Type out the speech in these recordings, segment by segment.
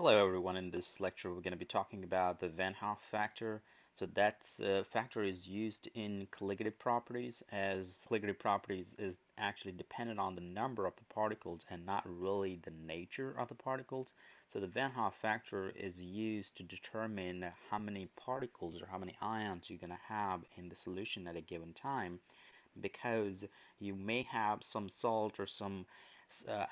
Hello everyone, in this lecture we're going to be talking about the Van't Hoff factor. So that factor is used in colligative properties, as colligative properties is actually dependent on the number of the particles and not really the nature of the particles. So the Van't Hoff factor is used to determine how many particles or how many ions you're going to have in the solution at a given time, because you may have some salt or some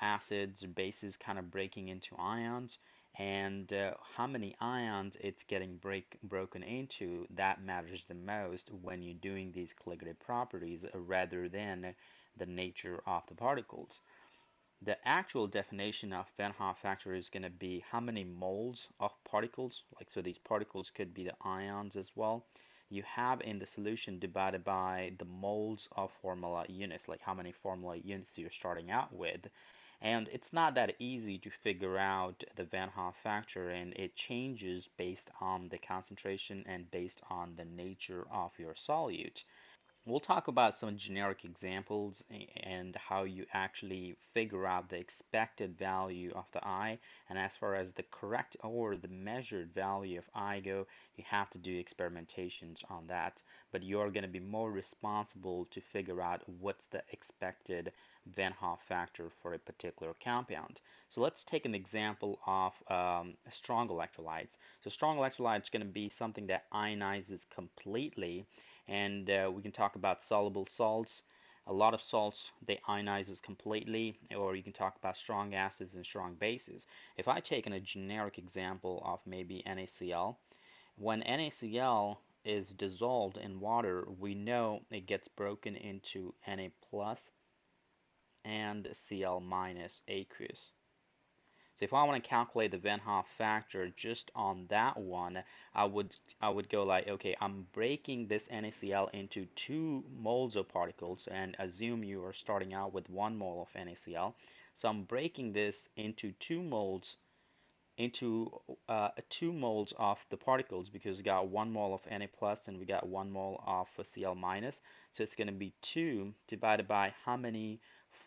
acids or bases kind of breaking into ions, and how many ions it's getting broken into, that matters the most when you're doing these colligative properties rather than the nature of the particles. The actual definition of Van Hoff factor is going to be how many moles of particles, like so these particles could be the ions as well, you have in the solution divided by the moles of formula units, like how many formula units you're starting out with. And it's not that easy to figure out the Van Hoff factor, and it changes based on the concentration and based on the nature of your solute. We'll talk about some generic examples and how you actually figure out the expected value of the I. And as far as the correct or the measured value of I go, you have to do experimentations on that. But you're going to be more responsible to figure out what's the expected Van Hoff factor for a particular compound. So let's take an example of strong electrolytes. So strong electrolytes is going to be something that ionizes completely, and we can talk about soluble salts. A lot of salts, they ionizes completely, or you can talk about strong acids and strong bases. If I take a generic example of maybe NaCl, when NaCl is dissolved in water, we know it gets broken into Na plus and Cl minus aqueous. So if I want to calculate the Van Hoff factor just on that one, I would go like, okay, I'm breaking this NaCl into 2 moles of particles, and assume you are starting out with 1 mole of NaCl. So I'm breaking this into 2 moles of the particles, because we got 1 mole of Na plus and we got 1 mole of Cl minus. So it's going to be 2 divided by how many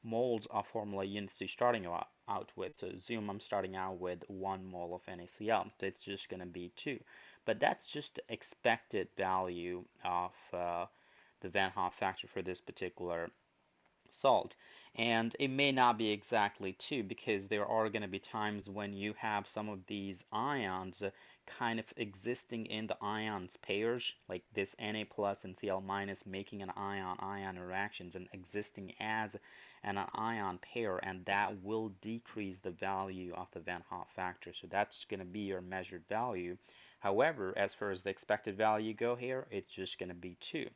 moles of formula units you're starting out with. So assume I'm starting out with 1 mole of NaCl. So it's just going to be 2. But that's just the expected value of the Van Hoff factor for this particular salt. And it may not be exactly 2, because there are going to be times when you have some of these ions kind of existing in the ions pairs, like this Na plus and Cl minus making an ion-ion reactions and existing as an ion pair, and that will decrease the value of the Van Hoff factor. So that's going to be your measured value. However, as far as the expected value go here, it's just going to be 2.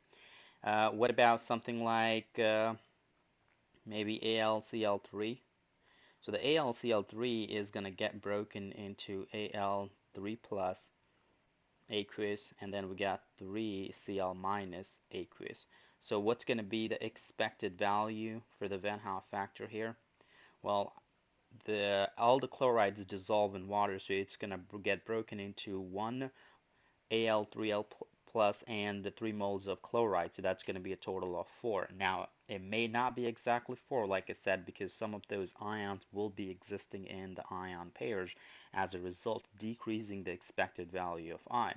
What about something like maybe AlCl3? So the AlCl3 is going to get broken into Al3 plus aqueous, and then we got 3 Cl minus aqueous. So what's going to be the expected value for the Van Hoff factor here? Well, all the chlorides dissolve in water, so it's going to get broken into 1 Al3L plus and 3 moles of chloride, so that's going to be a total of 4. Now, it may not be exactly 4, like I said, because some of those ions will be existing in the ion pairs, as a result, decreasing the expected value of I.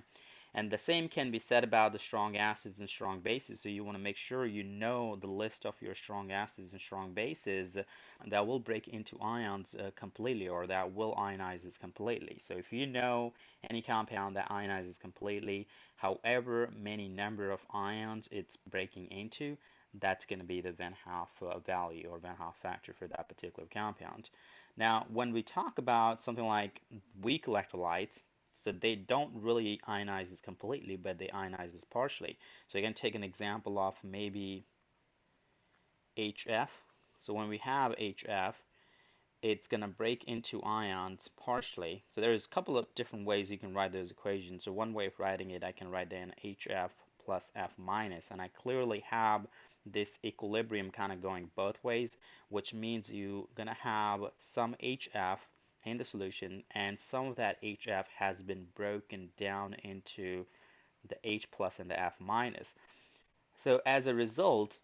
And the same can be said about the strong acids and strong bases. So you want to make sure you know the list of your strong acids and strong bases that will break into ions completely, or that will ionize completely. So if you know any compound that ionizes completely, however many number of ions it's breaking into, that's going to be the Van Hoff value or Van Hoff factor for that particular compound. Now, when we talk about something like weak electrolytes, so they don't really ionize completely, but they ionize partially. So you can take an example of maybe HF. So when we have HF, it's going to break into ions partially. So there's a couple of different ways you can write those equations. So one way of writing it, I can write in HF plus F minus, and I clearly have this equilibrium kind of going both ways, which means you're going to have some HF in the solution, and some of that HF has been broken down into the H plus and the F minus. So as a result,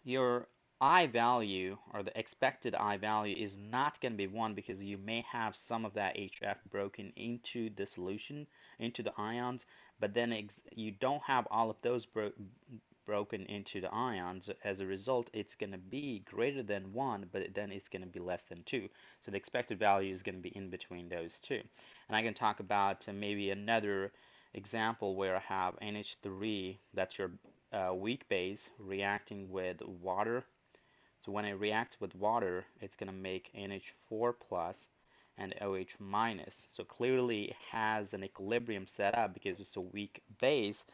your I value or the expected I value is not going to be 1 because you may have some of that HF broken into the solution, into the ions, but then you don't have all of those broken into the ions. As a result, it's going to be greater than 1, but then it's going to be less than 2. So the expected value is going to be in between those two. And I can talk about maybe another example where I have NH3, that's your weak base, reacting with water. So when it reacts with water, it's going to make NH4 plus and OH minus. So clearly it has an equilibrium set up because it's a weak base.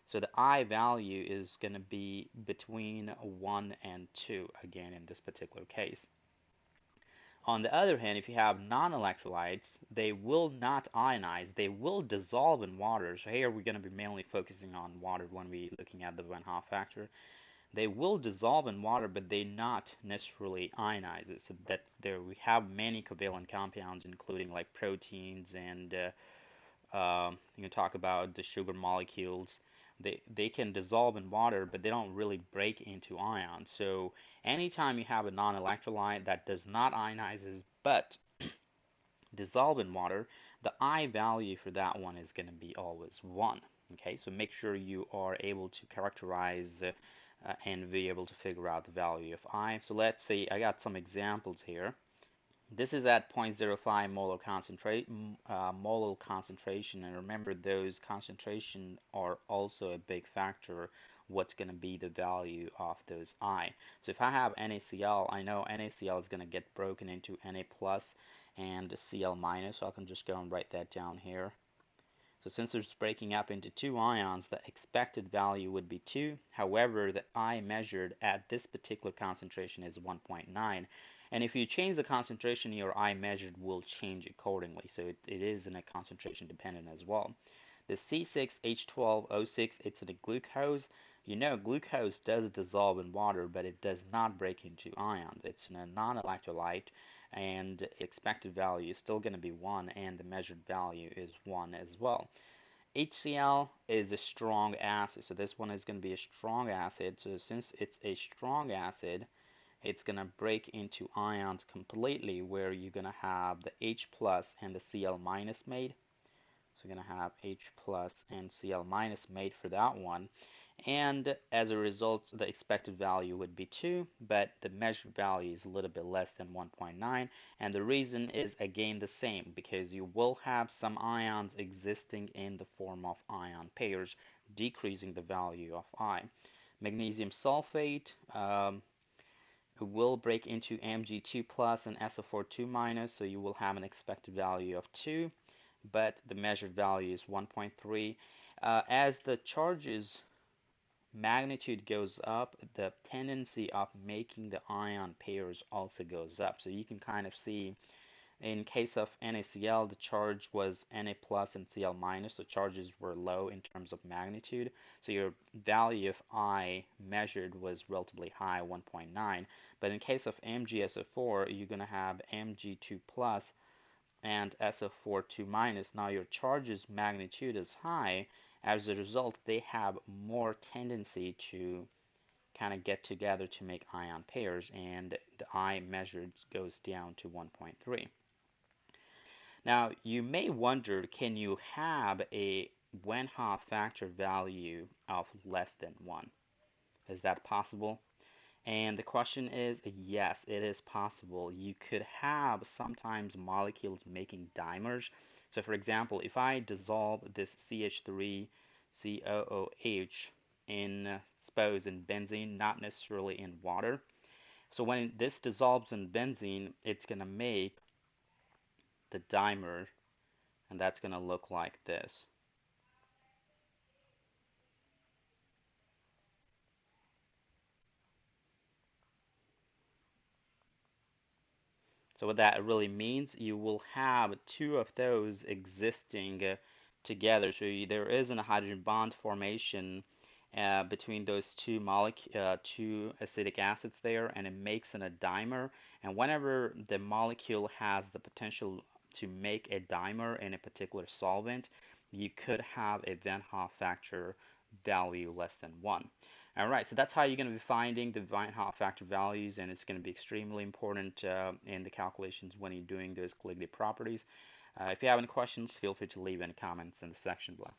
So the I value is going to be between 1 and 2, again, in this particular case. On the other hand, if you have non-electrolytes, they will not ionize. They will dissolve in water. So here we're going to be mainly focusing on water when we're looking at the Van't Hoff factor. They will dissolve in water, but they not necessarily ionize it. So that there we have many covalent compounds, including like proteins and you can talk about the sugar molecules. They can dissolve in water, but they don't really break into ions. So anytime you have a non-electrolyte that does not ionizes but dissolve in water, the I value for that one is going to be always 1. Okay, so make sure you are able to characterize and be able to figure out the value of I. So let's say I got some examples here. This is at 0.05 molar concentration, and remember those concentration are also a big factor what's going to be the value of those I. So if I have NaCl, I know NaCl is going to get broken into Na plus and Cl minus, so I can just go and write that down here. So since it's breaking up into two ions, the expected value would be 2. However, the I measured at this particular concentration is 1.9. And if you change the concentration, your I measured will change accordingly. So it is in a concentration dependent as well. The C6H12O6, it's a glucose. You know, glucose does dissolve in water, but it does not break into ions. It's a non-electrolyte, and expected value is still going to be 1, and the measured value is 1 as well. HCl is a strong acid, so this one is going to be a strong acid. So since it's a strong acid, it's going to break into ions completely, where you're going to have the H plus and the Cl minus made. So you're going to have H plus and Cl minus made for that one. And as a result, the expected value would be 2, but the measured value is a little bit less than 1.9. And the reason is again the same, because you will have some ions existing in the form of ion pairs, decreasing the value of I. Magnesium sulfate will break into Mg2 plus and SO4 2 minus, so you will have an expected value of 2, but the measured value is 1.3. As the charges magnitude goes up, the tendency of making the ion pairs also goes up. So you can kind of see in case of NaCl, the charge was Na plus and Cl minus. The charges were low in terms of magnitude. So your value of I measured was relatively high, 1.9. But in case of MgSO4, you're going to have Mg2 plus and SO4 2 minus. Now your charge's magnitude is high. As a result, they have more tendency to kind of get together to make ion pairs, and the I measured goes down to 1.3. Now, you may wonder, can you have a Van't Hoff factor value of less than 1? Is that possible? And the question is, yes, it is possible. You could have sometimes molecules making dimers. So for example, if I dissolve this CH3COOH in, suppose, in benzene, not necessarily in water. So when this dissolves in benzene, it's going to make the dimer, and that's going to look like this. So what that really means, you will have two of those existing together. So there isn't a hydrogen bond formation between those two acidic acids there, and it makes a dimer. And whenever the molecule has the potential to make a dimer in a particular solvent, you could have a Van't Hoff factor value less than 1. All right, so that's how you're going to be finding the Van't Hoff factor values, and it's going to be extremely important in the calculations when you're doing those colligative properties. If you have any questions, feel free to leave any comments in the section below.